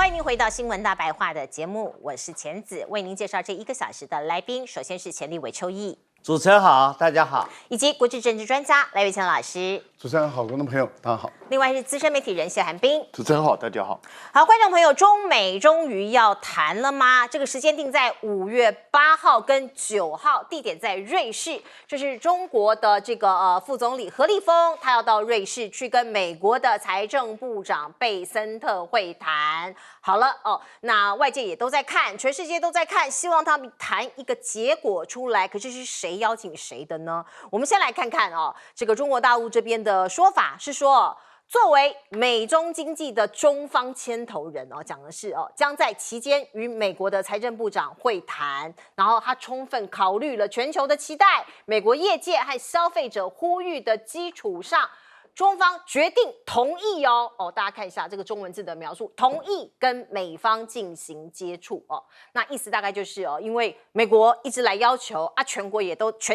欢迎您回到新闻大白话的节目，我是钱子，为您介绍这1个小时的来宾。首先是前立委邱毅，主持人好，大家好，以及国际政治专家赖岳强老师。主持人好，观众朋友大家好。另外是资深媒体人谢寒冰。主持人好，大家好。好，观众朋友，中美终于要谈了吗？这个时间定在5月8号跟9号，地点在瑞士。这是中国的这个副总理何立峰，他要到瑞士去跟美国的财政部长贝森特会谈。好了哦，那外界也都在看，全世界都在看，希望他们谈一个结果出来。可是谁邀请谁的呢？我们先来看看哦，这个中国大陆这边的说法是说，作为美中经济的中方牵头人哦，讲的是哦，将在期间与美国的财政部长会谈，然后他充分考虑了全球的期待、美国业界和消费者呼吁的基础上。中方决定同意哦，大家看一下这个中文字的描述，同意跟美方进行接触哦。那意思大概就是哦，因为美国一直来要求啊，全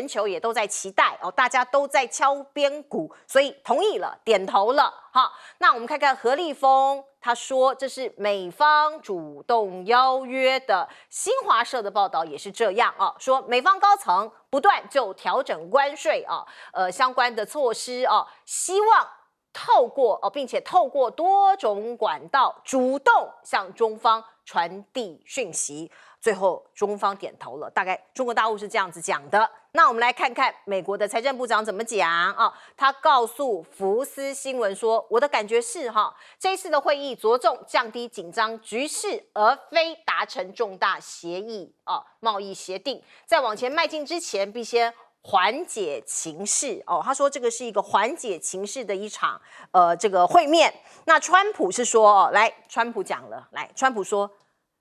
球也都在期待哦，大家都在敲边鼓，所以同意了，点头了。好，那我们看看何立峰。他说：“这是美方主动邀约的。”新华社的报道也是这样啊，说美方高层不断就调整关税啊，相关的措施啊，希望并且透过多种管道主动向中方传递讯息。最后中方点头了，大概中国大陆是这样子讲的。那我们来看看美国的财政部长怎么讲啊？他告诉福斯新闻说：“我的感觉是这一次的会议着重降低紧张局势，而非达成重大协议贸易协定。在往前迈进之前，必先缓解情势哦。”他说这个是一个缓解情势的一场这个会面。那川普是说川普讲了，川普说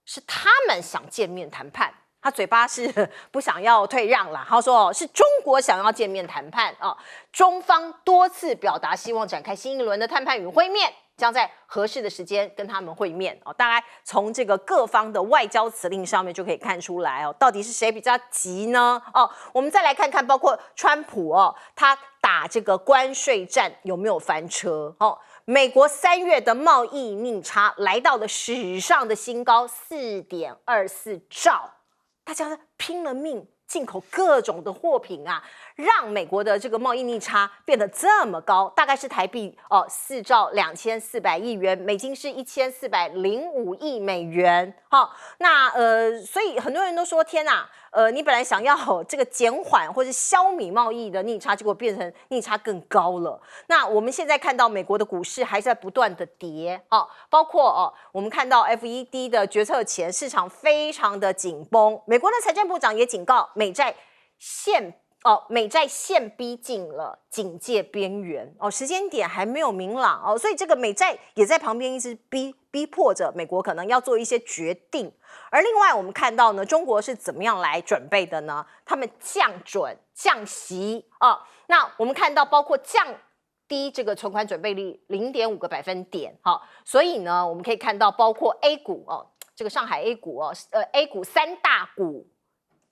是他们想见面谈判。他嘴巴是不想要退让啦，他说是中国想要见面谈判啊，中方多次表达希望展开新一轮的谈判与会面，将在合适的时间跟他们会面哦。大概从这个各方的外交辞令上面就可以看出来哦，到底是谁比较急呢？我们再来看看，包括川普他打这个关税战有没有翻车美国3月的贸易逆差来到了史上的新高4.24兆。大家拼了命进口各种的货品啊，让美国的这个贸易逆差变得这么高，大概是台币4兆2400亿元，美金是1405亿美元。那所以很多人都说天哪，你本来想要这个减缓或者消弭贸易的逆差，结果变成逆差更高了。那我们现在看到美国的股市还在不断的跌包括我们看到 FED 的决策前市场非常的紧绷，美国的财政部长也警告美债现逼近了警戒边缘时间点还没有明朗所以这个美债也在旁边一直逼迫着美国可能要做一些决定。而另外我们看到呢，中国是怎么样来准备的呢？他们降息那我们看到包括降低这个存款准备率0.5个百分点所以呢我们可以看到包括 A 股这个上海 A 股A 股3大股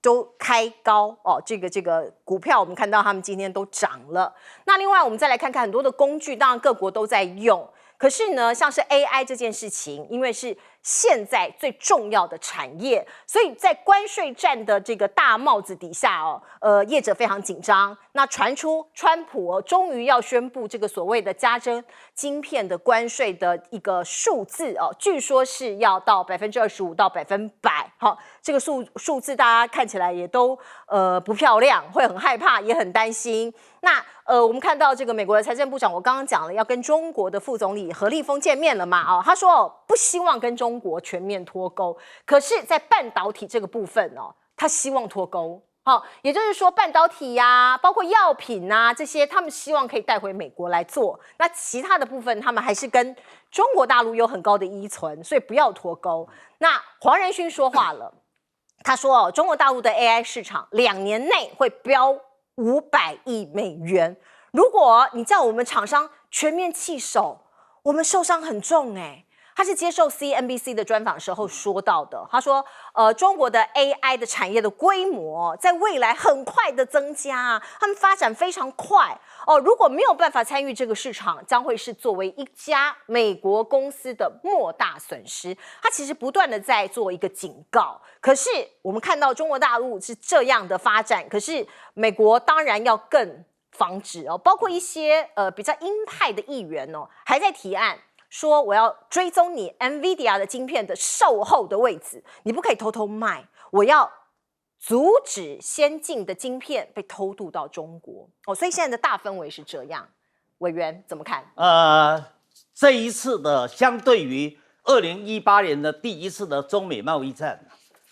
都开高这个股票我们看到他们今天都涨了。那另外我们再来看看很多的工具，当然各国都在用，可是呢像是 AI 这件事情，因为是现在最重要的产业，所以在关税战的这个大帽子底下业者非常紧张。那传出川普终于要宣布这个所谓的加征晶片的关税的一个数字据说是要到25%到100%这个数字大家看起来也都不漂亮，会很害怕，也很担心。那我们看到这个美国的财政部长，我刚刚讲了要跟中国的副总理何立峰见面了嘛他说不希望跟中国全面脱钩，可是在半导体这个部分他希望脱钩也就是说半导体包括药品这些他们希望可以带回美国来做，那其他的部分他们还是跟中国大陆有很高的依存，所以不要脱钩。那黄仁勋说话了，他说中国大陆的 AI 市场2年内会飙500亿美元，如果你叫我们厂商全面弃守，我们受伤很重他是接受 CNBC 的专访时候说到的。他说，中国的 AI 的产业的规模在未来很快的增加啊，他们发展非常快哦。如果没有办法参与这个市场，将会是作为一家美国公司的莫大损失。他其实不断的在做一个警告。可是我们看到中国大陆是这样的发展，可是美国当然要更防止哦，包括一些比较鹰派的议员哦，还在提案。说我要追踪你 NVIDIA 的晶片的售后的位置，你不可以偷偷卖，我要阻止先进的晶片被偷渡到中国哦。所以现在的大氛围是这样，委员怎么看？这一次的相对于2018年的第一次的中美贸易战，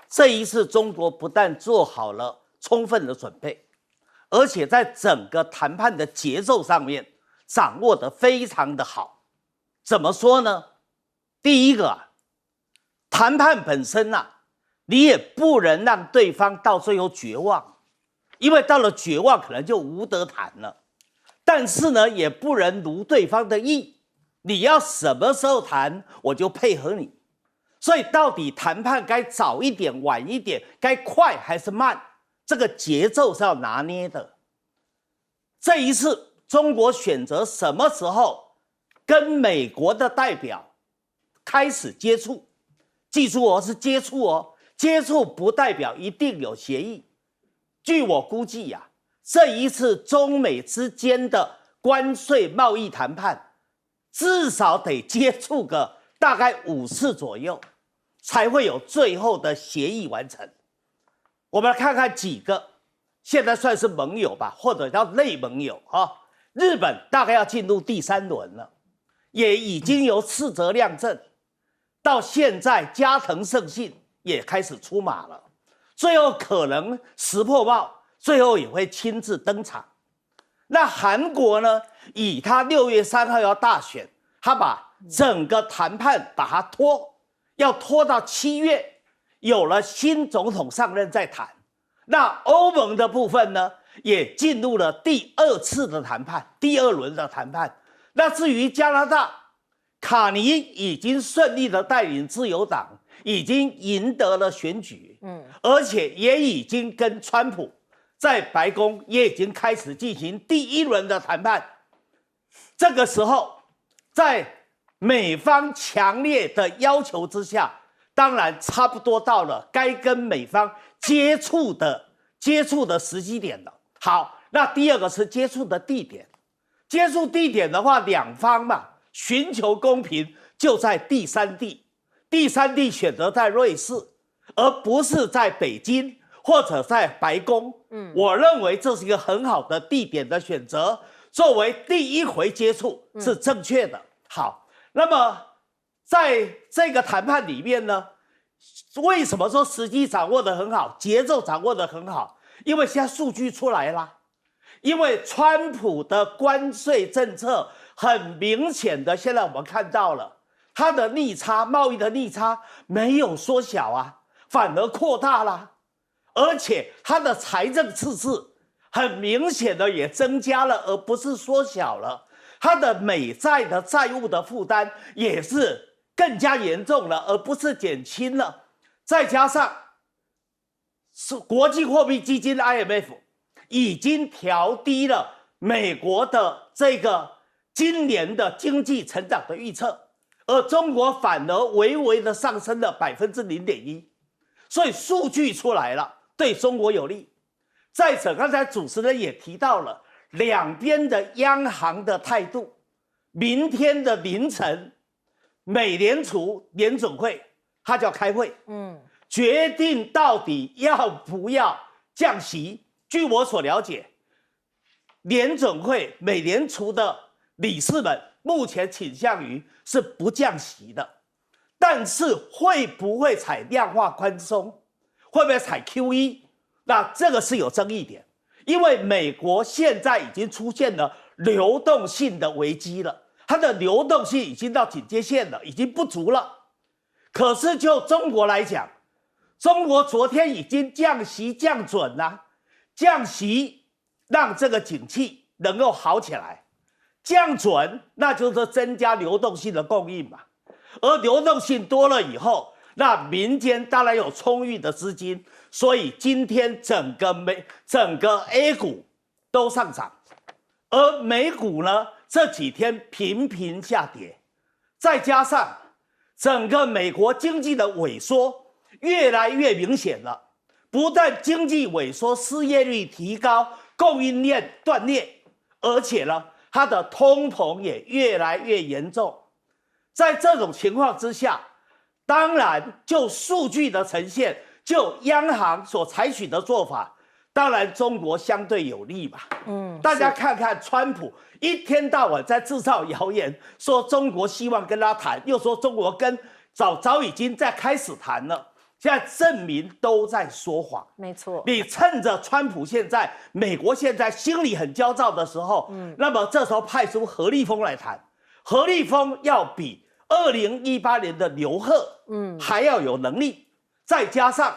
这一次中国不但做好了充分的准备，而且在整个谈判的节奏上面掌握得非常的好。怎么说呢？第一个谈判本身你也不能让对方到最后绝望，因为到了绝望可能就无得谈了。但是呢，也不能如对方的意，你要什么时候谈，我就配合你。所以到底谈判该早一点、晚一点，该快还是慢，这个节奏是要拿捏的。这一次，中国选择什么时候跟美国的代表开始接触，记住哦，是接触哦，接触不代表一定有协议。据我估计这一次中美之间的关税贸易谈判，至少得接触个大概5次左右，才会有最后的协议完成。我们来看看几个现在算是盟友吧，或者叫类盟友日本大概要进入第3轮了。也已经由斥责亮正，到现在加藤胜信也开始出马了，最后可能石破茂最后也会亲自登场。那韩国呢，以他6月3号要大选，他把整个谈判把它要拖到7月，有了新总统上任再谈。那欧盟的部分呢，也进入了第2次的谈判，第2轮的谈判。那至于加拿大，卡尼已经顺利的带领自由党，已经赢得了选举，而且也已经跟川普在白宫也已经开始进行第1轮的谈判。这个时候，在美方强烈的要求之下，当然差不多到了该跟美方接触的时机点了。好，那第2个是接触的地点。接触地点的话，两方寻求公平就在第3地，第3地选择在瑞士，而不是在北京或者在白宫。我认为这是一个很好的地点的选择，作为第1回接触是正确的。好，那么在这个谈判里面呢，为什么说时机掌握得很好，节奏掌握得很好？因为现在数据出来了。因为川普的关税政策很明显的，现在我们看到了他的逆差，贸易的逆差没有缩小反而扩大了，而且他的财政赤字很明显的也增加了，而不是缩小了。他的美债的债务的负担也是更加严重了，而不是减轻了。再加上是国际货币基金 IMF。已经调低了美国的这个今年的经济成长的预测，而中国反而微微的上升了0.1%，所以数据出来了，对中国有利。再者，刚才主持人也提到了两边的央行的态度。明天的凌晨，美联储联准会他就要开会，决定到底要不要降息。据我所了解，联准会、美联储的理事们目前倾向于是不降息的，但是会不会采量化宽松，会不会采 QE， 那这个是有争议点，因为美国现在已经出现了流动性的危机了，它的流动性已经到警戒线了，已经不足了。可是就中国来讲，中国昨天已经降息降准了。降息让这个景气能够好起来，降准那就是增加流动性的供应嘛。而流动性多了以后，那民间当然有充裕的资金，所以今天整个 A 股都上涨，而美股呢这几天频频下跌，再加上整个美国经济的萎缩越来越明显了，不但经济萎缩，失业率提高，供应链断裂，而且呢，它的通膨也越来越严重。在这种情况之下，当然就数据的呈现，就央行所采取的做法，当然中国相对有利嘛。大家看看川普一天到晚在制造谣言，说中国希望跟他谈，又说中国早已经在开始谈了。现在证明都在说谎，没错。你趁着川普美国现在心里很焦躁的时候，那么这时候派出何立峰来谈，何立峰要比2018年的刘鹤，还要有能力，再加上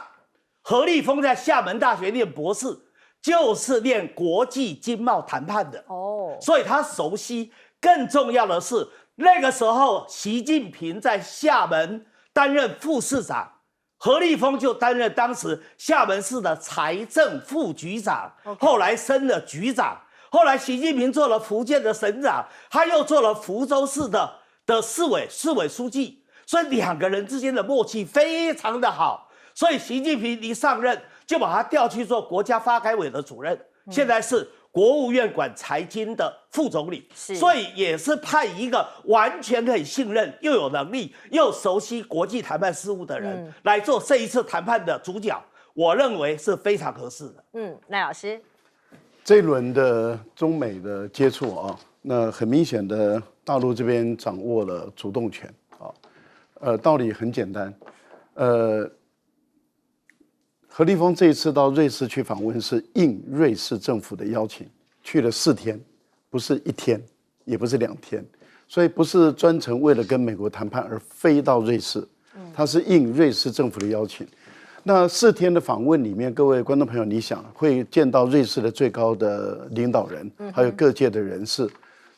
何立峰在厦门大学念博士，就是念国际经贸谈判的哦，所以他熟悉。更重要的是，那个时候习近平在厦门担任副市长。何立峰就担任当时厦门市的财政副局长，后来升了局长。后来习近平做了福建的省长，他又做了福州市的市委书记，所以两个人之间的默契非常的好。所以习近平一上任就把他调去做国家发改委的主任，现在是国务院管财经的副总理，所以也是派一个完全可以信任、又有能力、又熟悉国际谈判事务的人来做这一次谈判的主角，我认为是非常合适的。赖老师，这一轮的中美的接触啊，那很明显的大陆这边掌握了主动权啊。道理很简单，何立峰这一次到瑞士去访问，是应瑞士政府的邀请，去了4天，不是1天，也不是2天，所以不是专程为了跟美国谈判而飞到瑞士，他是应瑞士政府的邀请。那4天的访问里面，各位观众朋友，你想会见到瑞士的最高的领导人，还有各界的人士。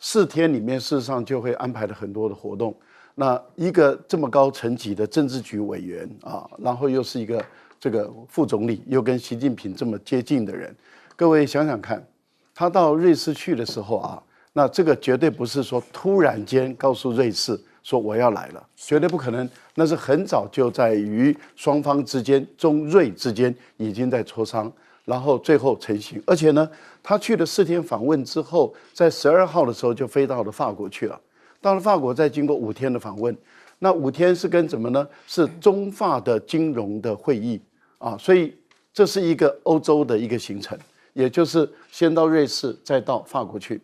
4天里面，事实上就会安排了很多的活动。那一个这么高层级的政治局委员啊，然后又是一个这个副总理，又跟习近平这么接近的人，各位想想看，他到瑞士去的时候啊，那这个绝对不是说突然间告诉瑞士说我要来了，绝对不可能，那是很早就在于双方之间、中瑞之间已经在磋商，然后最后成型。而且呢，他去了4天访问之后，在12号的时候就飞到了法国去了，到了法国再经过5天的访问。那5天是跟什么呢？是中法的金融的会议啊，所以这是一个欧洲的一个行程，也就是先到瑞士，再到法国去。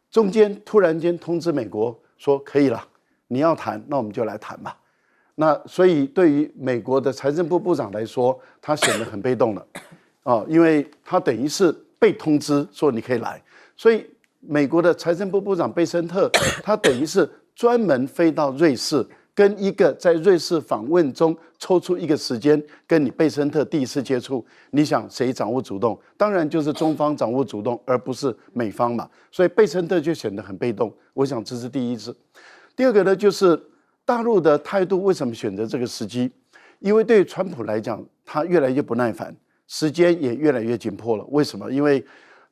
中间突然间通知美国说可以了，你要谈，那我们就来谈吧。那所以对于美国的财政部部长来说，他显得很被动了啊，因为他等于是被通知说你可以来，所以美国的财政部部长贝森特，他等于是专门飞到瑞士。跟一个在瑞士访问中抽出一个时间跟你贝森特第一次接触，你想谁掌握主动？当然就是中方掌握主动，而不是美方嘛。所以贝森特就显得很被动。我想这是第一次。第二个呢，就是大陆的态度为什么选择这个时机？因为对于川普来讲，他越来越不耐烦，时间也越来越紧迫了。为什么？因为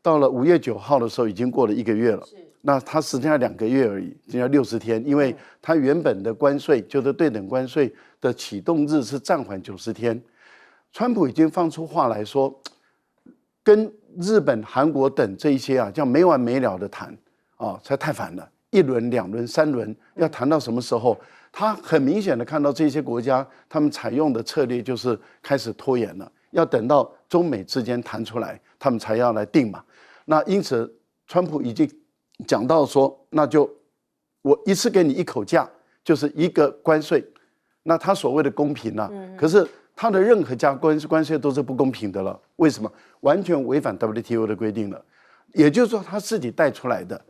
到了5月9号的时候，已经过了1个月了。那他只剩下2个月而已，只要60天，因为他原本的关税就是对等关税的启动日是暂缓90天。川普已经放出话来说，跟日本、韩国等这一些啊，叫没完没了的谈啊，才太烦了。1轮、2轮、3轮，要谈到什么时候？他很明显的看到这些国家，他们采用的策略就是开始拖延了，要等到中美之间谈出来，他们才要来定嘛。那因此，川普已经讲到说，那就我一次给你1口价，就是1个关税。那他所谓的公平啊，可是他的任何加关税都是不公平的了。为什么？完全违反 WTO 的规定了。也就是说，他自己带出来的，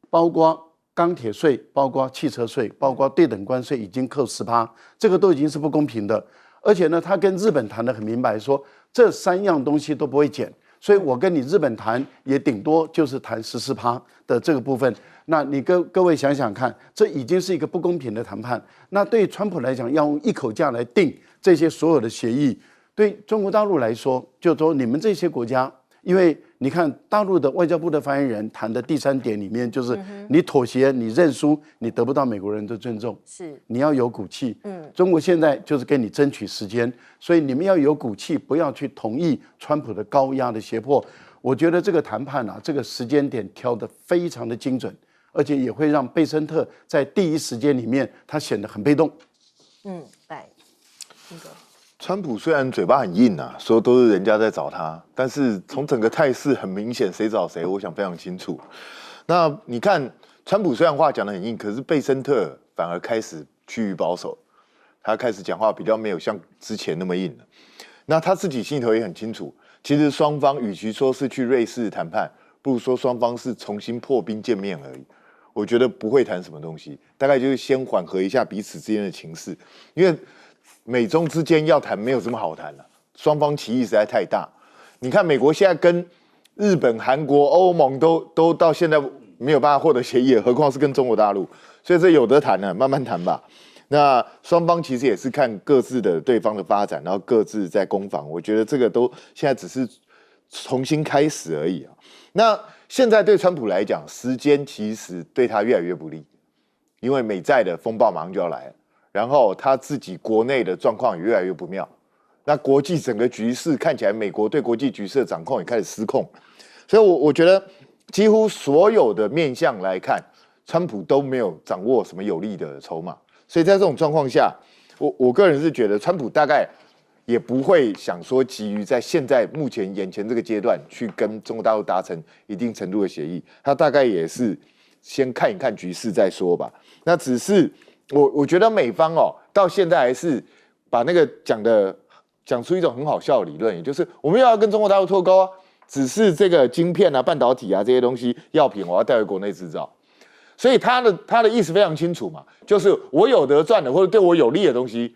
包括钢铁税、包括汽车税、包括对等关税已经扣10%，这个都已经是不公平的。而且呢，他跟日本谈得很明白说，这3样东西都不会减。所以我跟你日本谈也顶多就是谈14%的这个部分。那你各位想想看，这已经是一个不公平的谈判。那对川普来讲，要用一口价来定这些所有的协议，对中国大陆来说，就说你们这些国家，因为你看大陆的外交部的发言人谈的第3点里面，就是你妥协、你认输，你得不到美国人的尊重，是你要有骨气。中国现在就是跟你争取时间，所以你们要有骨气，不要去同意川普的高压的胁迫。我觉得这个谈判啊，这个时间点挑得非常的精准。而且也会让贝森特在第一时间里面，他显得很被动。来，那个川普虽然嘴巴很硬啊，说都是人家在找他，但是从整个态势很明显，谁找谁，我想非常清楚。那你看，川普虽然话讲得很硬，可是贝森特反而开始趋于保守，他开始讲话比较没有像之前那么硬了。那他自己心里头也很清楚，其实双方与其说是去瑞士谈判，不如说双方是重新破冰见面而已。我觉得不会谈什么东西，大概就是先缓和一下彼此之间的情势，因为美中之间要谈没有这么好谈了，双方歧义实在太大。你看美国现在跟日本、韩国、欧盟都到现在没有办法获得协议了，何况是跟中国大陆，所以这有得谈了，慢慢谈吧。那双方其实也是看各自的对方的发展，然后各自在攻防。我觉得这个都现在只是重新开始而已啊。那现在对川普来讲，时间其实对他越来越不利，因为美债的风暴马上就要来了，然后他自己国内的状况也越来越不妙。那国际整个局势看起来，美国对国际局势的掌控也开始失控，所以我觉得几乎所有的面向来看，川普都没有掌握什么有利的筹码。所以在这种状况下，我个人是觉得川普大概也不会想说急于在现在目前眼前这个阶段去跟中国大陆达成一定程度的协议，他大概也是先看一看局势再说吧。那只是我觉得美方到现在还是把那个讲出一种很好笑的理论，也就是我们要跟中国大陆脱钩啊，只是这个晶片啊、半导体啊这些东西药品我要带回国内制造。所以他的意思非常清楚嘛，就是我有得赚的或者对我有利的东西，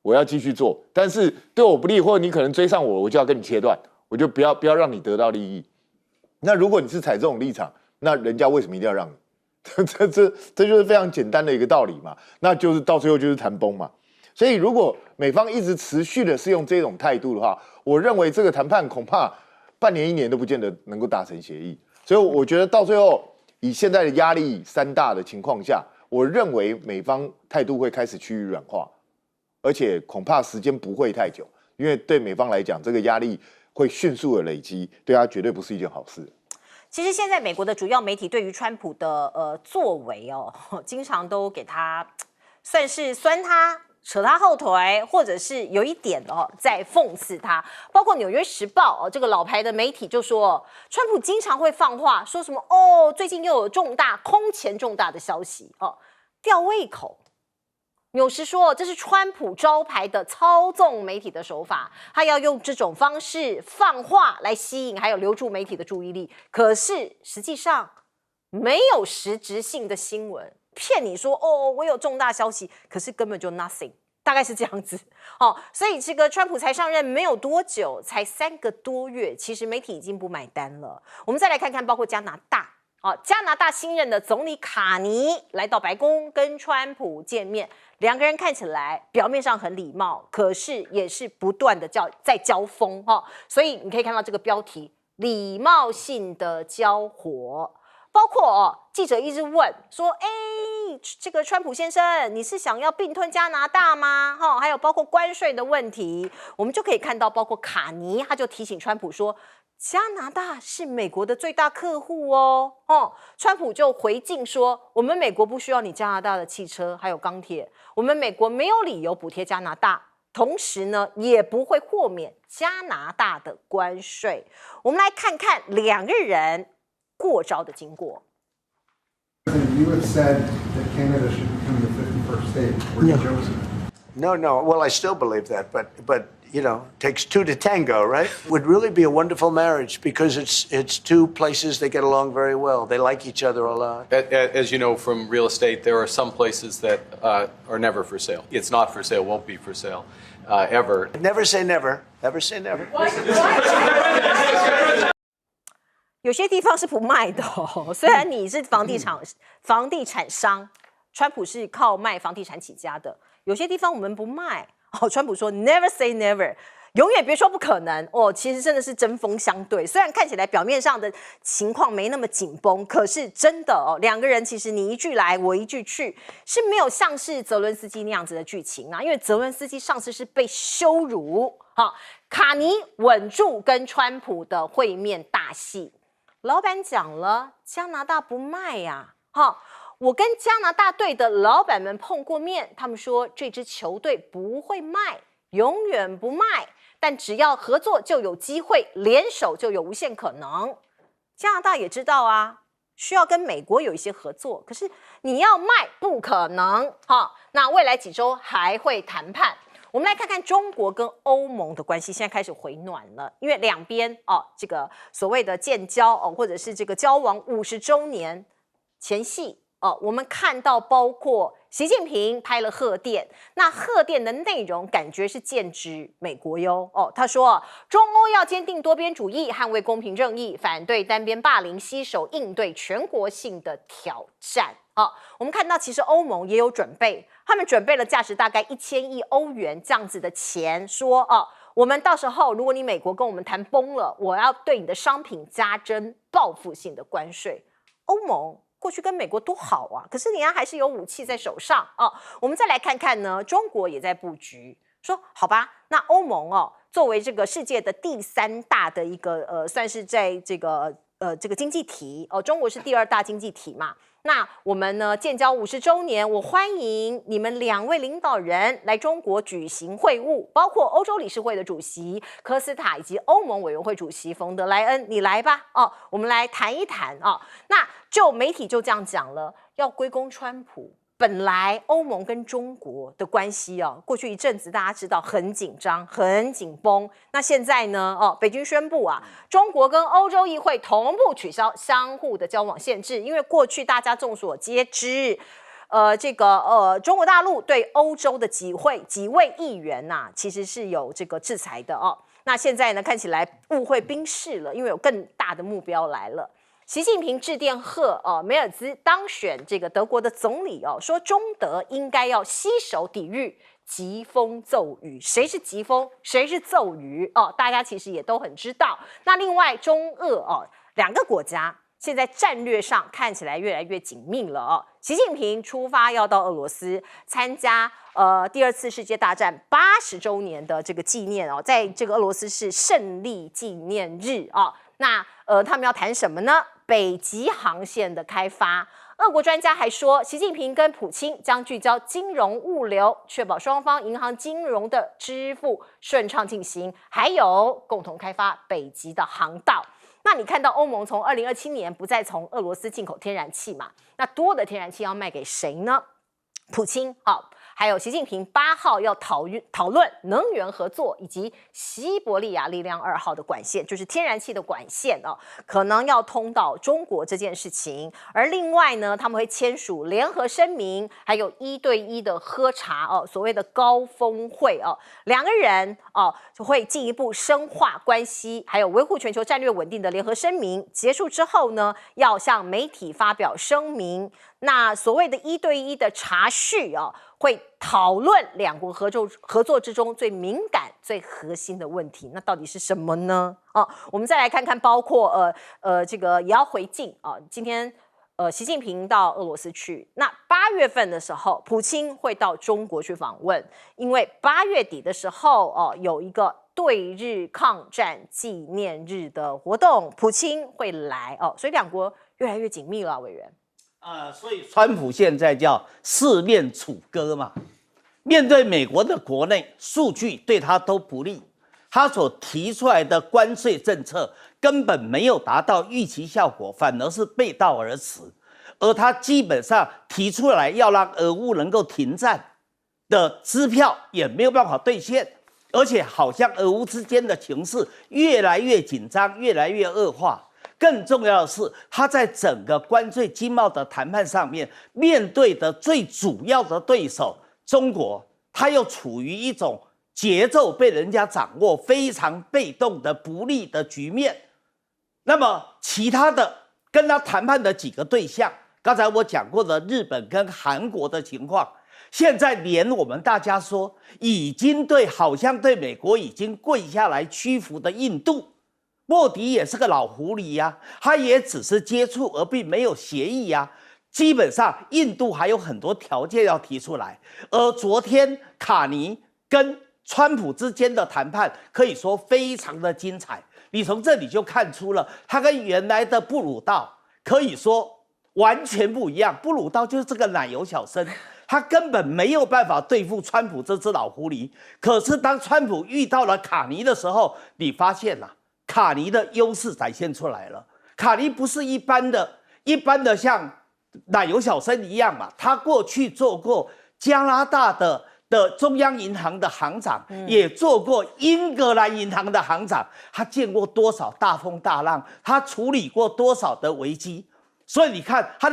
我要继续做，但是对我不利或者你可能追上我，我就要跟你切断，我就不要让你得到利益。那如果你是采这种立场，那人家为什么一定要让你？这就是非常简单的一个道理嘛，那就是到最后就是谈崩嘛。所以如果美方一直持续的是用这种态度的话，我认为这个谈判恐怕半年1年都不见得能够达成协议。所以我觉得到最后，以现在的压力山大的情况下，我认为美方态度会开始趋于软化，而且恐怕时间不会太久，因为对美方来讲，这个压力会迅速的累积，对他绝对不是一件好事。其实现在美国的主要媒体对于川普的作为经常都给他算是酸他、扯他后腿，或者是有一点在讽刺他。包括《纽约时报》这个老牌的媒体就说，川普经常会放话，说什么最近又有空前重大的消息吊胃口。纽时说，这是川普招牌的操纵媒体的手法，他要用这种方式放话来吸引还有留住媒体的注意力。可是实际上没有实质性的新闻，骗你说我有重大消息，可是根本就 nothing， 大概是这样子。所以这个川普才上任没有多久，才3个多月，其实媒体已经不买单了。我们再来看看，包括加拿大。加拿大新任的总理卡尼来到白宫跟川普见面，两个人看起来表面上很礼貌，可是也是不断的在交锋所以你可以看到这个标题：礼貌性的交火。包括记者一直问说，这个川普先生，你是想要并吞加拿大吗？还有包括关税的问题，我们就可以看到，包括卡尼他就提醒川普说，加拿大是美国的最大客户川普就回敬说，我们美国不需要你加拿大的汽车还有钢铁，我们美国没有理由补贴加拿大，同时呢也不会豁免加拿大的关税。我们来看看两个人过招的经过。 You have said that Canada should become the 51st state. Were you chosen? No. Well, I still believe that, but you know, it takes two to tango, right? Would really be a wonderful marriage because it's two places that get along very well. They like each other a lot. As you know from real estate, there are some places that are never for sale. It's not for sale, won't be for sale ever. Never say never. Never say never. 有些地方是不卖的哦。虽然你是房地产商，川普是靠卖房地产起家的，有些地方我们不卖哦。川普说 Never say never。永远别说不可能哦，其实真的是针锋相对。虽然看起来表面上的情况没那么紧绷，可是真的哦，两个人其实你一句来我一句去，是没有像是泽伦斯基那样子的剧情啊。因为泽伦斯基上次是被羞辱，卡尼稳住跟川普的会面大戏。老板讲了，加拿大不卖呀，我跟加拿大队的老板们碰过面，他们说这支球队不会卖，永远不卖。但只要合作就有机会，联手就有无限可能。加拿大也知道啊，需要跟美国有一些合作，可是你要卖不可能。那未来几周还会谈判。我们来看看中国跟欧盟的关系，现在开始回暖了，因为两边这个所谓的建交或者是这个交往50周年前夕。我们看到包括习近平拍了贺电，那贺电的内容感觉是剑指美国哟。他说中欧要坚定多边主义，捍卫公平正义，反对单边霸凌，携手应对全国性的挑战。我们看到其实欧盟也有准备，他们准备了价值大概1000亿欧元这样子的钱，说我们到时候如果你美国跟我们谈崩了，我要对你的商品加征报复性的关税。欧盟过去跟美国多好啊，可是人家还是有武器在手上我们再来看看呢，中国也在布局，说好吧，那欧盟作为这个世界的第3大的一个算是在这个经济体中国是第2大经济体嘛。那我们呢建交50周年，我欢迎你们2位领导人来中国举行会晤，包括欧洲理事会的主席科斯塔以及欧盟委员会主席冯德莱恩，你来吧我们来谈一谈那就媒体就这样讲了，要归功川普。本来欧盟跟中国的关系过去一阵子大家知道很紧张、很紧绷。那现在呢北京宣布中国跟欧洲议会同步取消相互的交往限制，因为过去大家众所皆知，中国大陆对欧洲的几位议员其实是有这个制裁的那现在呢看起来误会兵事了，因为有更大的目标来了。习近平致电贺梅尔兹当选这个德国的总理说中德应该要携手抵御疾风骤雨。谁是疾风，谁是骤雨大家其实也都很知道。那另外中俄2个国家现在战略上看起来越来越紧密了习近平出发要到俄罗斯参加第2次世界大战80周年的这个纪念在这个俄罗斯是胜利纪念日那他们要谈什么呢？北极航线的开发。俄国专家还说，习近平跟普京将聚焦金融物流，确保双方银行金融的支付顺畅进行，还有共同开发北极的航道。那你看到欧盟从2027年不再从俄罗斯进口天然气嘛？那多的天然气要卖给谁呢？普京还有习近平8号要讨论能源合作，以及西伯利亚力量2号的管线，就是天然气的管线可能要通到中国这件事情。而另外呢，他们会签署联合声明，还有1对1的喝茶所谓的高峰会2个人就会进一步深化关系，还有维护全球战略稳定的联合声明。结束之后呢，要向媒体发表声明。那所谓的1对1的茶叙会讨论2国合作之中最敏感、最核心的问题，那到底是什么呢？我们再来看看，包括这个也要回敬今天习近平到俄罗斯去，那8月份的时候，普京会到中国去访问，因为8月底的时候有一个对日抗战纪念日的活动，普京会来所以2国越来越紧密了，委员。所以川普现在叫四面楚歌嘛，面对美国的国内数据对他都不利，他所提出来的关税政策根本没有达到预期效果，反而是背道而驰。而他基本上提出来要让俄乌能够停战的支票也没有办法兑现，而且好像俄乌之间的情势越来越紧张，越来越恶化。更重要的是，他在整个关税经贸的谈判上面，面对的最主要的对手中国，他又处于一种节奏被人家掌握、非常被动的不利的局面。那么其他的跟他谈判的几个对象，刚才我讲过的日本跟韩国的情况，现在连我们大家说已经好像对美国已经跪下来屈服的印度，莫迪也是个老狐狸呀，他也只是接触而并没有协议呀。基本上印度还有很多条件要提出来，而昨天卡尼跟川普之间的谈判可以说非常的精彩。你从这里就看出了他跟原来的布鲁道可以说完全不一样。布鲁道就是这个奶油小生，他根本没有办法对付川普这只老狐狸。可是当川普遇到了卡尼的时候，你发现了卡尼的优势展现出来了。卡尼不是一般的像奶油小生一样嘛，他过去做过加拿大的中央银行的行长，也做过英格兰银行的行长，他见过多少大风大浪，他处理过多少的危机，所以你看他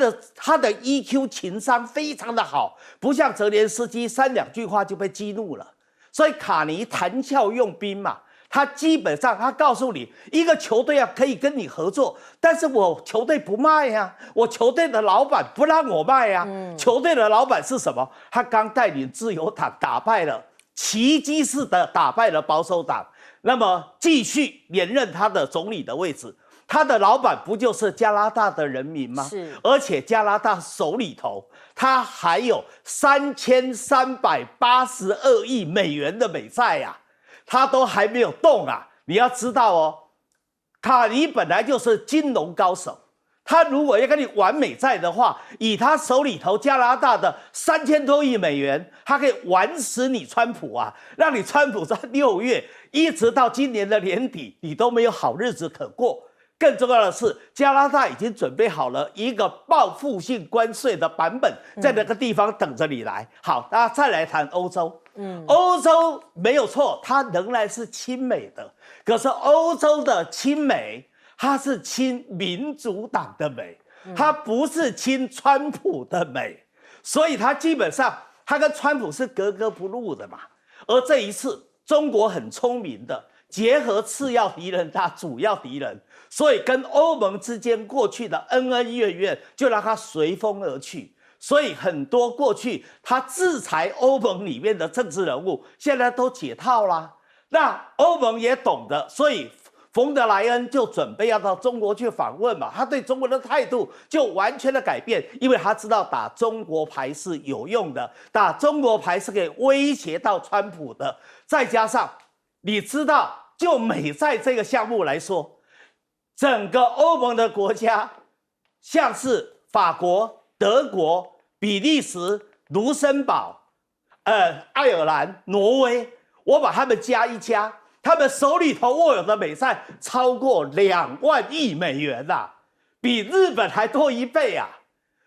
的 EQ 情商非常的好，不像泽连斯基3、2句话就被激怒了。所以卡尼谈笑用兵嘛，他基本上他告诉你，一个球队可以跟你合作，但是我球队不卖呀，我球队的老板不让我卖呀。球队的老板是什么？他刚带领自由党奇迹式的打败了保守党，那么继续连任他的总理的位置。他的老板不就是加拿大的人民吗？是，而且加拿大手里头他还有3382亿美元的美债呀。他都还没有动啊！你要知道哦，卡尼本来就是金融高手，他如果要跟你玩美债的话，以他手里头加拿大的3000多亿美元，他可以玩死你川普啊，让你川普在6月一直到今年的年底，你都没有好日子可过。更重要的是，加拿大已经准备好了一个报复性关税的版本，在那个地方等着你来。好，那再来谈欧洲。欧洲没有错，它仍然是亲美的，可是欧洲的亲美，它是亲民主党的美，它不是亲川普的美，所以它基本上它跟川普是格格不入的嘛。而这一次，中国很聪明的结合次要敌人打主要敌人，所以跟欧盟之间过去的恩恩怨怨就让它随风而去。所以很多过去他制裁欧盟里面的政治人物，现在都解套啦。那欧盟也懂得，所以冯德莱恩就准备要到中国去访问嘛。他对中国的态度就完全的改变，因为他知道打中国牌是有用的，打中国牌是可以威胁到川普的。再加上你知道，就美债这个项目来说，整个欧盟的国家，像是法国、德国、比利时、卢森堡、爱尔兰、挪威，我把他们加一加，他们手里头握有的美债超过2万亿美元啊，比日本还多1倍啊！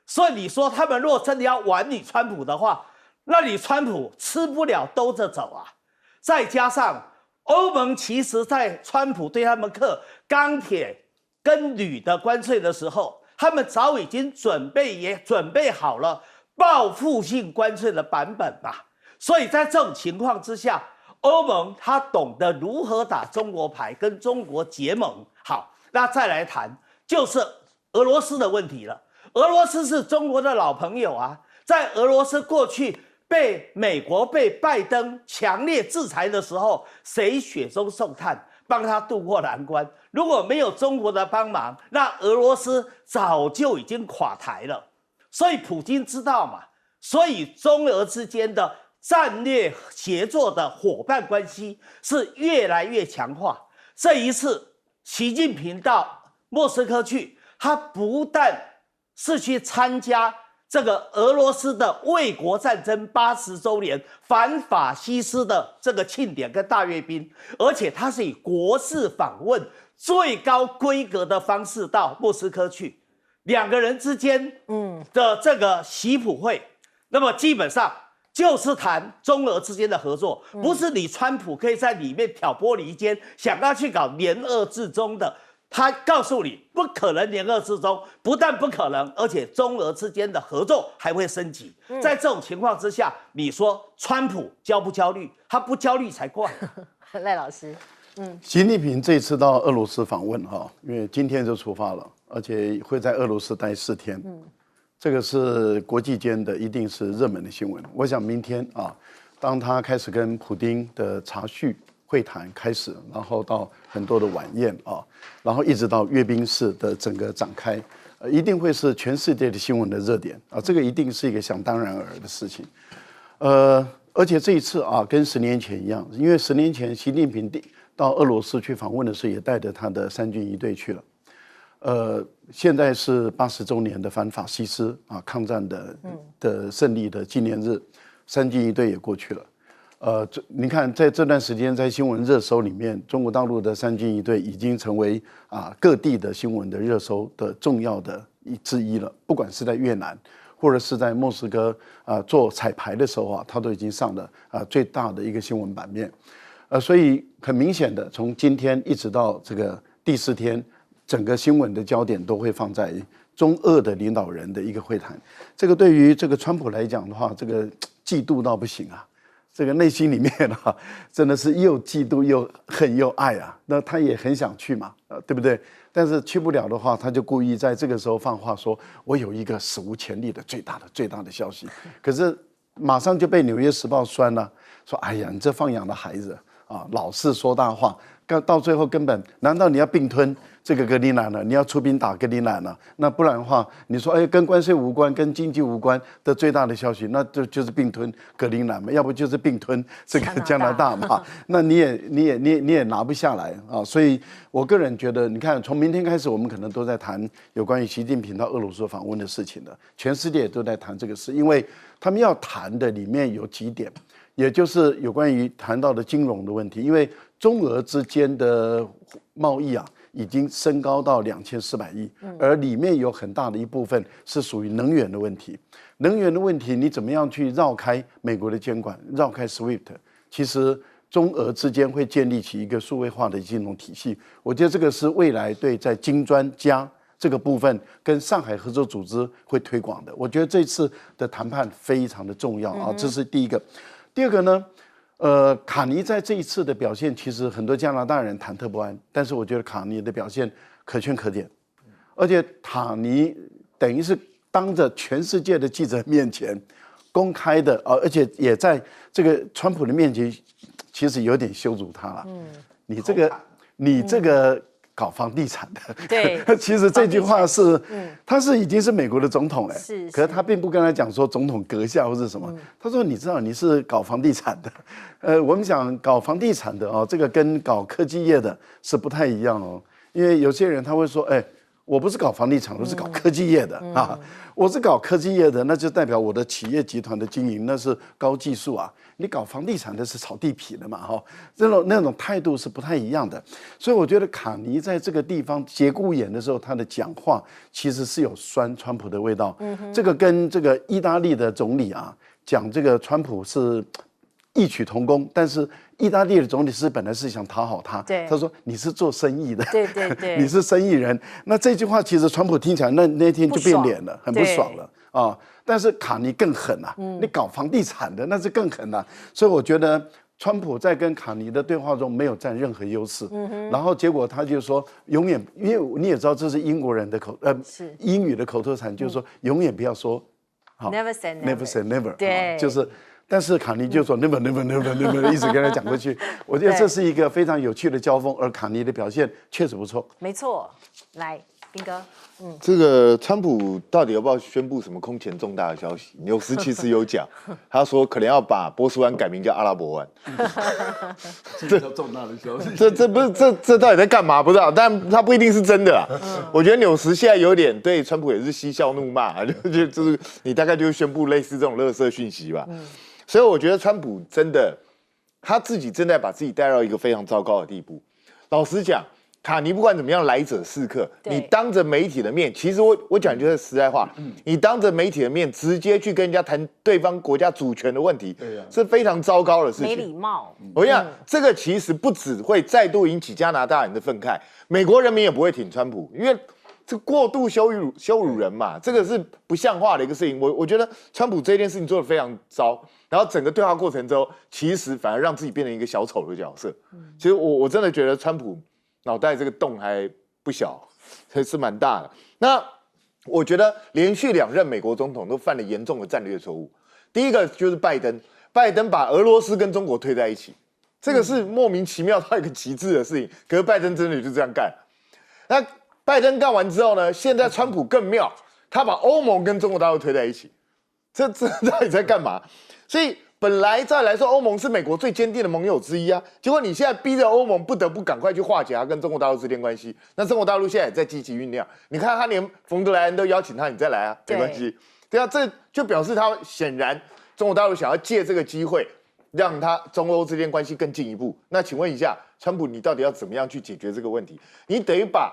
所以你说他们若真的要玩你川普的话，那你川普吃不了兜着走啊！再加上欧盟其实在川普对他们课钢铁跟铝的关税的时候，他们早已经准备好了报复性关税的版本嘛，所以在这种情况之下，欧盟他懂得如何打中国牌，跟中国结盟。好，那再来谈就是俄罗斯的问题了。俄罗斯是中国的老朋友啊，在俄罗斯过去被美国被拜登强烈制裁的时候，谁雪中送炭帮他渡过难关？如果没有中国的帮忙，那俄罗斯早就已经垮台了。所以普京知道嘛，所以中俄之间的战略协作的伙伴关系是越来越强化。这一次习近平到莫斯科去，他不但是去参加这个俄罗斯的卫国战争80周年反法西斯的这个庆典跟大阅兵，而且他是以国事访问最高规格的方式到莫斯科去。2个人之间的这个习普会，那么基本上就是谈中俄之间的合作，不是你川普可以在里面挑拨离间，想要去搞联俄制中的。他告诉你不可能联俄制中，不但不可能，而且中俄之间的合作还会升级。在这种情况之下，你说川普焦不焦虑？他不焦虑才怪。赖老师，习近平这次到俄罗斯访问哈，因为今天就出发了，而且会在俄罗斯待4天。这个是国际间的，一定是热门的新闻。我想明天啊，当他开始跟普丁的茶叙会谈开始，然后到很多的晚宴啊，然后一直到阅兵式的整个展开，一定会是全世界的新闻的热点啊。这个一定是一个想当然而的事情。而且这一次啊，跟10年前一样，因为10年前习近平到俄罗斯去访问的时候，也带着他的3军1队去了。现在是80周年的反法西斯啊抗战的胜利的纪念日，3军1队也过去了。你看在这段时间，在新闻热搜里面，中国大陆的3军1队已经成为各地的新闻的热搜的重要的之一了。不管是在越南，或者是在莫斯科做彩排的时候它都已经上了最大的一个新闻版面。所以很明显的，从今天一直到这个第4天。整个新闻的焦点都会放在中俄的领导人的一个会谈，这个对于这个川普来讲的话，这个嫉妒到不行啊，这个内心里面真的是又嫉妒又恨又爱啊，那他也很想去嘛，对不对？但是去不了的话，他就故意在这个时候放话说，我有一个史无前例的最大的消息，可是马上就被《纽约时报》酸了，说哎呀，你这放养的孩子老是说大话。到最后根本，难道你要并吞这个格陵兰了？你要出兵打格陵兰了？那不然的话，你说跟关税无关、跟经济无关的最大的消息，那就是并吞格陵兰嘛，要不就是并吞这个加拿大嘛。那你也拿不下来啊。所以我个人觉得，你看从明天开始，我们可能都在谈有关于习近平到俄罗斯访问的事情的，全世界都在谈这个事，因为他们要谈的里面有几点。也就是有关于谈到的金融的问题，因为中俄之间的贸易已经升高到2400亿，而里面有很大的一部分是属于能源的问题。能源的问题，你怎么样去绕开美国的监管，绕开 SWIFT？ 其实中俄之间会建立起一个数位化的金融体系。我觉得这个是未来对在金砖加这个部分跟上海合作组织会推广的。我觉得这次的谈判非常的重要这是第一个。第二个呢，卡尼在这一次的表现，其实很多加拿大人忐忑不安，但是我觉得卡尼的表现可圈可点，而且卡尼等于是当着全世界的记者面前公开的而且也在这个川普的面前，其实有点羞辱他了。你这个搞房地产的，对，其实这句话是，他是已经是美国的总统是，可是他并不跟他讲说总统阁下或是什么，他说你知道你是搞房地产的，我们讲搞房地产的这个跟搞科技业的是不太一样因为有些人他会说，我不是搞房地产，我是搞科技业的我是搞科技业的，那就代表我的企业集团的经营那是高技术你搞房地产的是炒地皮的嘛那种态度是不太一样的。所以我觉得卡尼在这个地方节骨眼的时候，他的讲话其实是有酸川普的味道。这个跟这个意大利的总理讲这个川普是异曲同工，但是意大利的总理是本来是想讨好他，他说你是做生意的，对，你是生意人。那这句话其实川普听起来那天就变脸了，很不爽了但是卡尼更狠你搞房地产的那是更狠所以我觉得川普在跟卡尼的对话中没有占任何优势，然后结果他就说永远，因为你也知道这是英国人的英语的口头禅，就是说永远不要说never say never say never， 对，就是。但是卡尼就说 never never never never， 一直跟他讲过去。我觉得这是一个非常有趣的交锋，而卡尼的表现确实不错。没错，来，彬哥，这个川普到底要不要宣布什么空前重大的消息？纽斯其实有讲，他说可能要把波斯湾改名叫阿拉伯湾。这叫重大的消息。这不是这到底在干嘛？不知道，但他不一定是真的我觉得纽斯现在有点对川普也是嬉笑怒骂，就是你大概就宣布类似这种垃圾讯息吧。所以我觉得川普真的他自己正在把自己带到一个非常糟糕的地步。老实讲，卡尼不管怎么样来者是客，你当着媒体的面，其实我讲就是实在话，你当着媒体的面直接去跟人家谈对方国家主权的问题，是非常糟糕的事情，没礼貌。我跟你讲，这个其实不只会再度引起加拿大人的愤慨，美国人民也不会挺川普，因为这过度羞辱人嘛，这个是不像话的一个事情。我觉得川普这件事情做得非常糟，然后整个对话过程中，其实反而让自己变成一个小丑的角色。其实我真的觉得川普脑袋这个洞还不小，还是蛮大的。那我觉得连续2任美国总统都犯了严重的战略错误。第一个就是拜登把俄罗斯跟中国推在一起，这个是莫名其妙到一个极致的事情。可是拜登真的就这样干。那拜登干完之后呢？现在川普更妙，他把欧盟跟中国大陆推在一起，这到底在干嘛？所以本来再来说，欧盟是美国最坚定的盟友之一啊，结果你现在逼着欧盟不得不赶快去化解他跟中国大陆之间关系。那中国大陆现在也在积极酝酿，你看他连冯德莱恩都邀请他，你再来啊，没关系。对啊，这就表示他显然中国大陆想要借这个机会，让他中欧之间关系更进一步。那请问一下，川普，你到底要怎么样去解决这个问题？你等于把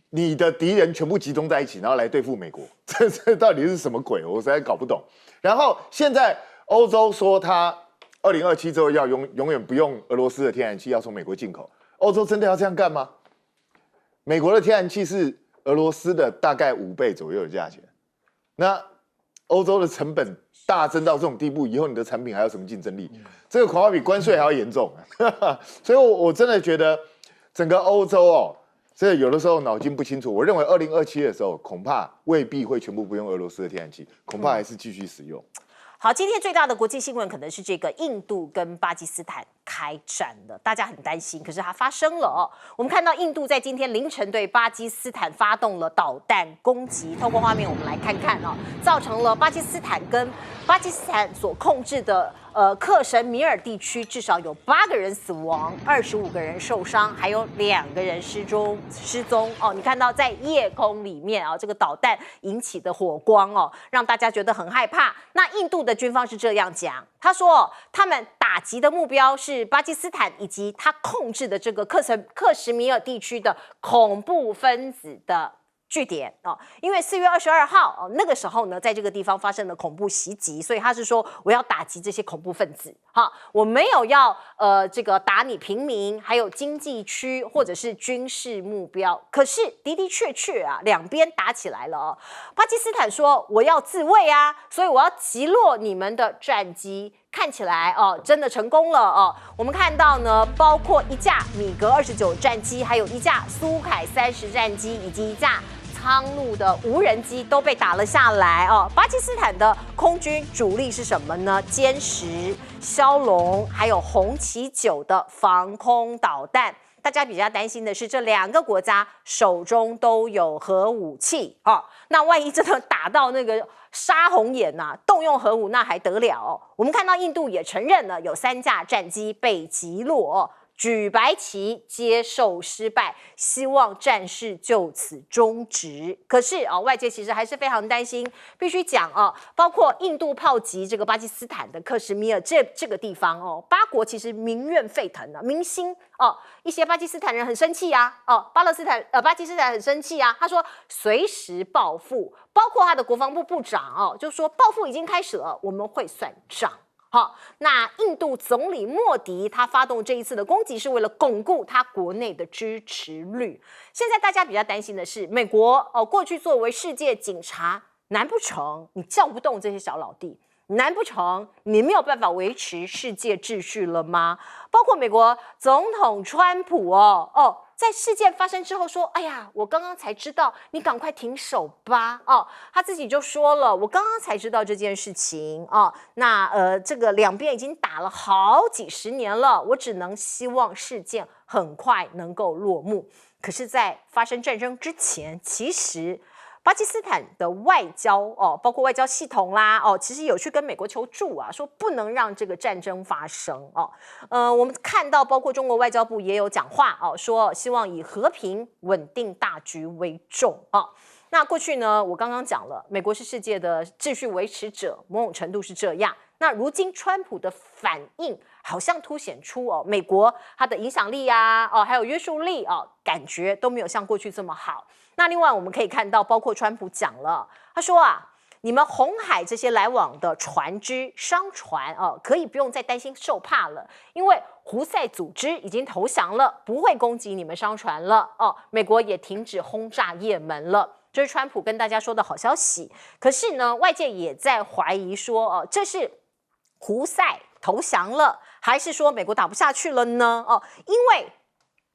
你的敌人全部集中在一起，然后来对付美国，这到底是什么鬼？我实在搞不懂。然后现在欧洲说他2027之后要永远不用俄罗斯的天然气，要从美国进口。欧洲真的要这样干吗？美国的天然气是俄罗斯的大概5倍左右的价钱，那欧洲的成本大增到这种地步，以后你的产品还有什么竞争力？这个恐怕比关税还要严重。所以我真的觉得整个欧洲哦。这有的时候脑筋不清楚，我认为2027的时候恐怕未必会全部不用俄罗斯的天然气，恐怕还是继续使用。好，今天最大的国际新闻可能是这个印度跟巴基斯坦开战了，大家很担心，可是它发生了哦。我们看到印度在今天凌晨对巴基斯坦发动了导弹攻击，透过画面我们来看看哦，造成了巴基斯坦所控制的克什米尔地区至少有8个人死亡，25个人受伤，还有2个人失踪哦。你看到在夜空里面啊，这个导弹引起的火光哦，让大家觉得很害怕。那印度的军方是这样讲，他说他们打击的目标是巴基斯坦以及他控制的这个克什米尔地区的恐怖分子的据点哦，因为4月22号哦，那个时候呢，在这个地方发生了恐怖袭击，所以他是说我要打击这些恐怖分子，哈，我没有要这个打你平民，还有经济区或者是军事目标。可是的确啊，两边打起来了哦。巴基斯坦说我要自卫啊，所以我要击落你们的战机。看起来哦，真的成功了哦。我们看到呢，包括一架米格29战机，还有一架苏凯30战机，以及一架苍鹭的无人机都被打了下来哦。巴基斯坦的空军主力是什么呢？歼10、枭龙，还有红旗9的防空导弹。大家比较担心的是，这2个国家手中都有核武器哦。那万一真的打到那个杀红眼呐，动用核武那还得了哦？我们看到印度也承认了有3架战机被击落哦。举白旗接受失败，希望战事就此终止。可是啊，外界其实还是非常担心，必须讲啊，包括印度炮击这个巴基斯坦的克什米尔这个地方哦，巴国其实民怨沸腾啊，民心哦，一些巴基斯坦人很生气啊，哦，巴基斯坦很生气啊，他说随时报复，包括他的国防部部长哦，就说报复已经开始了，我们会算账。好，那印度总理莫迪他发动这一次的攻击是为了巩固他国内的支持率。现在大家比较担心的是，美国过去作为世界警察，难不成你叫不动这些小老弟？难不成你没有办法维持世界秩序了吗？包括美国总统川普在事件发生之后说：“哎呀，我刚刚才知道，你赶快停手吧！”他自己就说了：“我刚刚才知道这件事情那这个两边已经打了好几十年了，我只能希望事件很快能够落幕。”可是，在发生战争之前，其实巴基斯坦的外交包括外交系统啦其实有去跟美国求助啊，说不能让这个战争发生我们看到包括中国外交部也有讲话说希望以和平稳定大局为重那过去呢，我刚刚讲了，美国是世界的秩序维持者，某种程度是这样。那如今川普的反应好像凸显出美国它的影响力啊还有约束力感觉都没有像过去这么好。那另外我们可以看到，包括川普讲了，他说你们红海这些来往的船只、商船可以不用再担心受怕了，因为胡塞组织已经投降了，不会攻击你们商船了美国也停止轰炸也门了。这是川普跟大家说的好消息。可是呢，外界也在怀疑说，这是胡塞投降了，还是说美国打不下去了呢？因为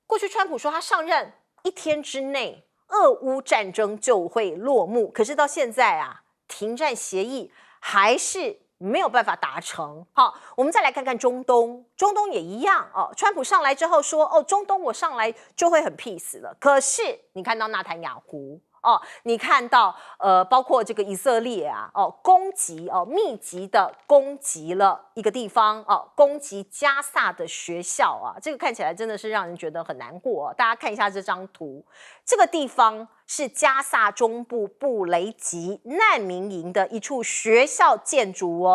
过去川普说他上任1天之内，俄乌战争就会落幕，可是到现在啊，停战协议还是没有办法达成。好，我们再来看看中东，中东也一样川普上来之后说，中东我上来就会很 peace 了，可是你看到纳坦雅胡。你看到包括这个以色列啊，攻击密集的攻击了一个地方攻击加萨的学校啊，这个看起来真的是让人觉得很难过大家看一下这张图，这个地方是加萨中部布雷吉难民营的一处学校建筑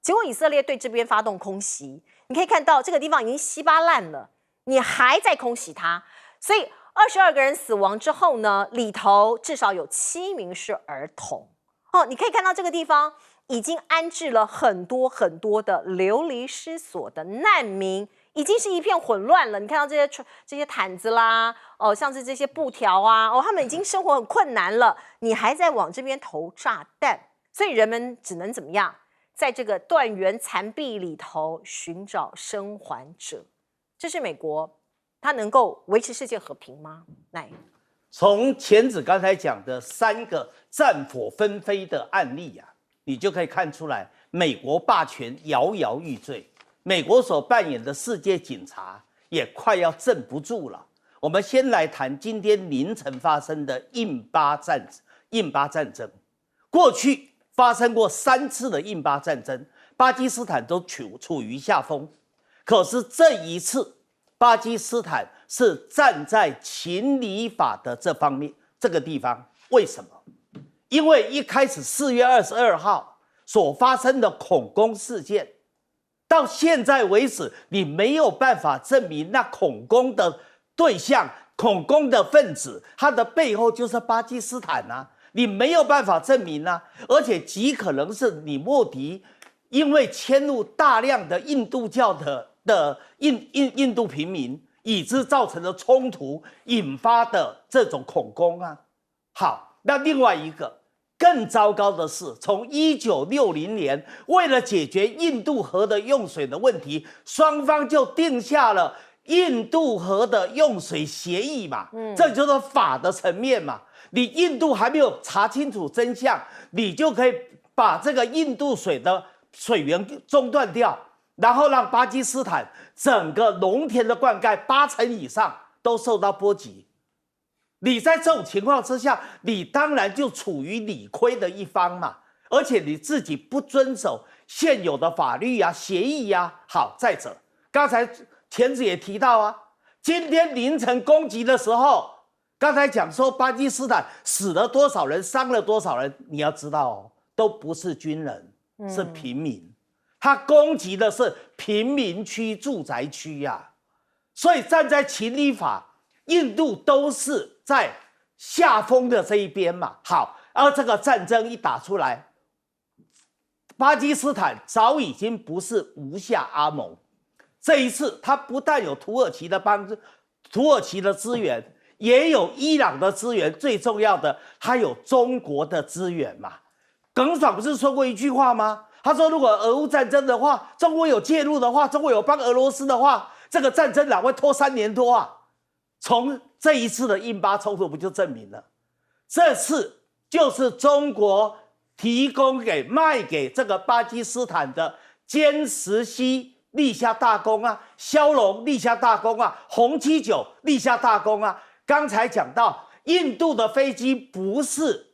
结果以色列对这边发动空袭，你可以看到这个地方已经稀巴烂了，你还在空袭它，所以。22个人死亡之后呢，里头至少有7名是儿童你可以看到这个地方已经安置了很多很多的流离失所的难民，已经是一片混乱了。你看到这些毯子啦，像是这些布条啊，他们已经生活很困难了，你还在往这边投炸弹，所以人们只能怎么样，在这个断垣残壁里头寻找生还者。这是美国。它能够维持世界和平吗？来，从前子刚才讲的3个战火纷飞的案例你就可以看出来，美国霸权摇摇欲坠，美国所扮演的世界警察也快要镇不住了。我们先来谈今天凌晨发生的印巴战争。过去发生过3次的印巴战争，巴基斯坦都处于下风，可是这一次。巴基斯坦是站在情理法的这个地方，为什么？因为一开始4月22号所发生的恐攻事件，到现在为止，你没有办法证明那恐攻的对象、恐攻的分子，他的背后就是巴基斯坦你没有办法证明而且极可能是你莫迪因为迁入大量的印度教的印度平民，以致造成了冲突，引发的这种恐攻好，那另外一个更糟糕的是，从1960年为了解决印度河的用水的问题，双方就定下了印度河的用水协议嘛，这就是法的层面嘛。你印度还没有查清楚真相，你就可以把这个印度水的水源中断掉。然后让巴基斯坦整个农田的灌溉80%以上都受到波及，你在这种情况之下，你当然就处于理亏的一方嘛，而且你自己不遵守现有的法律协议好，再者，刚才前子也提到今天凌晨攻击的时候，刚才讲说巴基斯坦死了多少人，伤了多少人，你要知道都不是军人，是平民。他攻击的是贫民区、住宅区所以站在情理法，印度都是在下风的这一边嘛。好，而这个战争一打出来，巴基斯坦早已经不是无下阿蒙。这一次，他不但有土耳其的资源，也有伊朗的资源，最重要的，还有中国的资源嘛。耿爽不是说过一句话吗？他说：“如果俄乌战争的话，中国有介入的话，中国有帮俄罗斯的话，这个战争哪会拖3年多从这一次的印巴冲突不就证明了，这次就是中国卖给这个巴基斯坦的歼10C立下大功枭龙立下大功红79立下大功刚才讲到，印度的飞机不是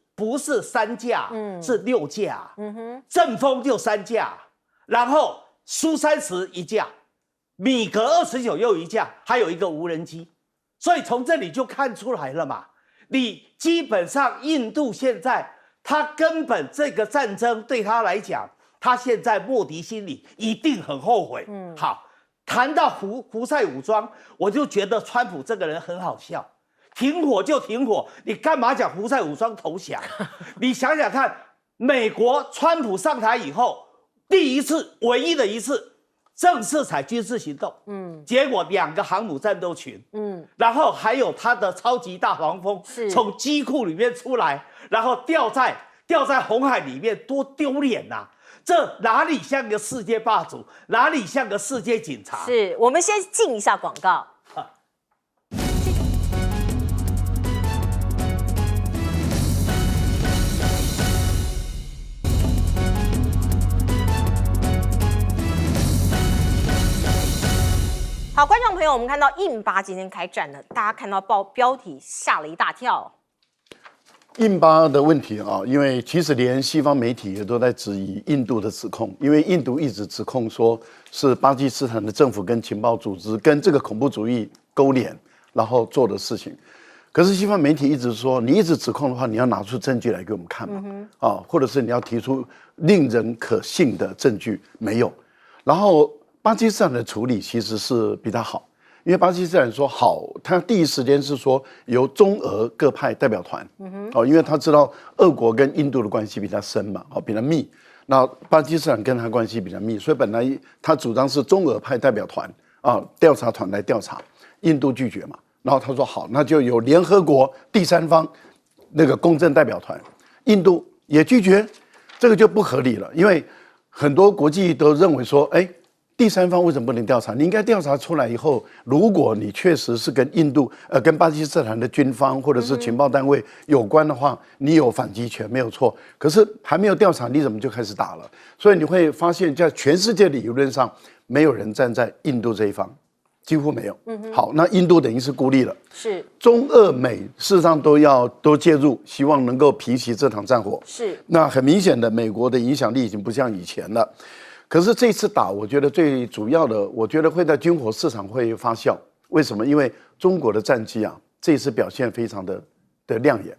3架，是6架，阵风就3架，然后苏30一架，米格29又一架，还有一个无人机，所以从这里就看出来了嘛，你基本上印度现在他根本这个战争对他来讲，他现在莫迪心里一定很后悔。好，谈到胡塞武装，我就觉得川普这个人很好笑。停火就停火，你干嘛讲胡塞武装投降？你想想看，美国川普上台以后第一次、唯一的一次正式采军事行动，结果2个航母战斗群，然后还有他的超级大黄蜂从机库里面出来，然后掉在红海里面，多丢脸呐！这哪里像个世界霸主，哪里像个世界警察？是我们先进一下广告。好，观众朋友，我们看到印巴今天开战了，大家看到标题吓了一大跳。印巴的问题啊，因为其实连西方媒体也都在质疑印度的指控，因为印度一直指控说是巴基斯坦的政府跟情报组织跟这个恐怖主义勾连，然后做的事情。可是西方媒体一直说，你一直指控的话，你要拿出证据来给我们看嘛，或者是你要提出令人可信的证据，没有。然后巴基斯坦的处理其实是比较好。因为巴基斯坦说好，他第一时间是说由中俄各派代表团，因为他知道俄国跟印度的关系比较深嘛，比较密，那巴基斯坦跟他关系比较密，所以本来他主张是中俄派代表团调查团来调查，印度拒绝嘛，然后他说好，那就有联合国第三方那个公正代表团，印度也拒绝，这个就不合理了，因为很多国际都认为说，第三方为什么不能调查？你应该调查出来以后，如果你确实是跟跟巴基斯坦的军方或者是情报单位有关的话，你有反击权没有错。可是还没有调查，你怎么就开始打了？所以你会发现，在全世界的理论上，没有人站在印度这一方，几乎没有。好，那印度等于是孤立了。是中俄美事实上都介入，希望能够平息这场战火。是那很明显的，美国的影响力已经不像以前了。可是这次打，我觉得最主要的，我觉得会在军火市场会发酵。为什么？因为中国的战机啊，这次表现非常的亮眼。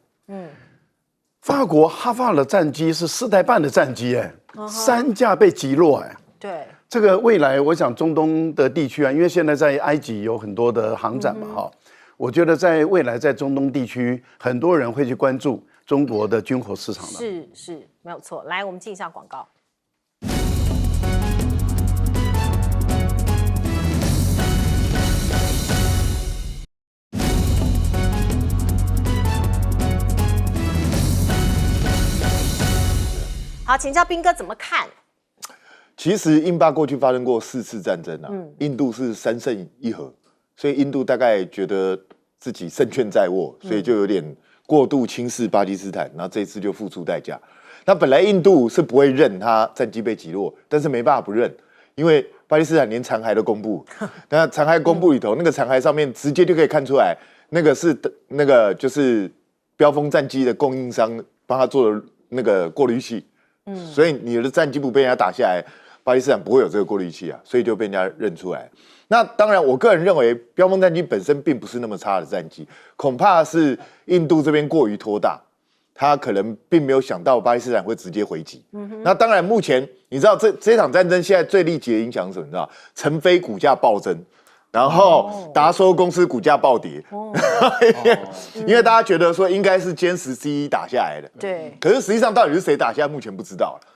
法国哈法的战机是4代半的战机，3架被击落对，这个未来我想中东的地区啊，因为现在在埃及有很多的航展嘛，我觉得在未来在中东地区，很多人会去关注中国的军火市场的。是没有错。来，我们进一下广告。好，请教彬哥怎么看？其实印巴过去发生过4次战争印度是3胜1和，所以印度大概觉得自己胜券在握，所以就有点过度轻视巴基斯坦，然后这一次就付出代价。那本来印度是不会认他战机被击落，但是没办法不认，因为巴基斯坦连残骸都公布，那残骸公布里头，那个残骸上面直接就可以看出来，那个就是标风战机的供应商帮他做的那个过滤器。所以你的战机不被人家打下来，巴基斯坦不会有这个过滤器啊，所以就被人家认出来。那当然，我个人认为标风战机本身并不是那么差的战机，恐怕是印度这边过于拖大，他可能并没有想到巴基斯坦会直接回击。那当然，目前你知道这场战争现在最立即的影响是什么？你知道，成飞股价暴增。然后达收公司股价暴跌，因为大家觉得说应该是歼10C1打下来的，对，可是实际上到底是谁打下来，目前不知道了。